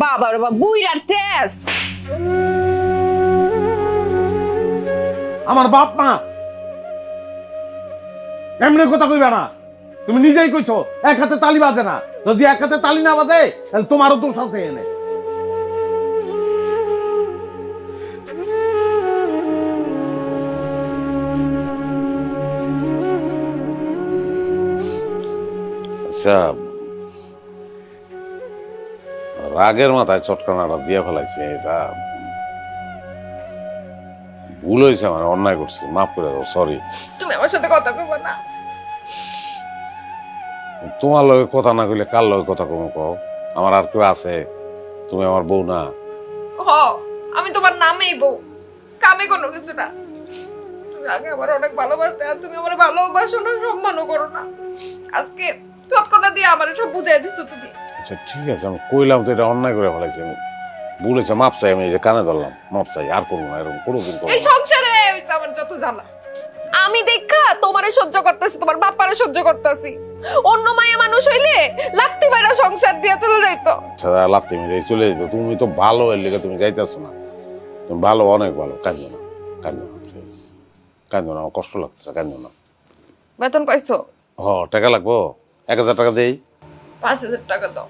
বাবা রে বাবা বুইরার তেজ আমার বাপ মা এমনি কথা কইবা না। তুমি নিজেই কইছো এক হাতে তালি বাজে না। যদি এক হাতে তালি না বাজে তাহলে তোমারও দোষ আছে এনে। আচ্ছা, রাগের মাথায় চটকানাটা দিয়ে ফেলাইছে, এটা ভুল হয়েছে, আমার অন্যায় করছি, মাফ করে দাও, সরি। তুমি আমার সাথে কথা কইবা না? তোমার লগে কথা না কইলে কার লগে কথা কম কও? আমার আর কেউ আছে? তুমি আমার বউ না? হ আমি তোমার নামেই বউ, কামে কোনো কিছু না। তুমি আগে আমার অনেক ভালোবাসতে, আর তুমি আমার ভালোবাসো না, সম্মানও করো না। আজকে চটকনা দিয়ে আমার সব বুঝাই দিছো তুমি। আচ্ছা ঠিক আছে, আমি কইলাম তো এটা অন্যায় করে ফেলাইছি, আমি ভুল হয়েছে, মাপ চাই। আমি এই যে কানে ধরলাম, মাপ চাই, আর করবো না, এরকম কোনোদিন করবো এই না। সংসারে হইছে আমার যত জ্বালা। আমি দেখা তোমারে সহ্য করতেছি, তোমার বাপারে সহ্য করতেছি। অন্য মায়া মানুষ হইলে লাত্তি মাইরা সংসার দিয়া চলে যাইতো। আচ্ছা লাফতে মিলে চলে যেত। তুমি তো ভালো এর লেগে তুমি যাইতেছো না। তুমি ভালো, অনেক ভালো। কাঁদো না, কাঁদো না প্লিজ, কাঁদো না, আমার কষ্ট লাগতেছে, কাঁদো না। বেতন পাইছো? টাকা লাগবো, 1000 টাকা দেই। 5000 টাকা দাও।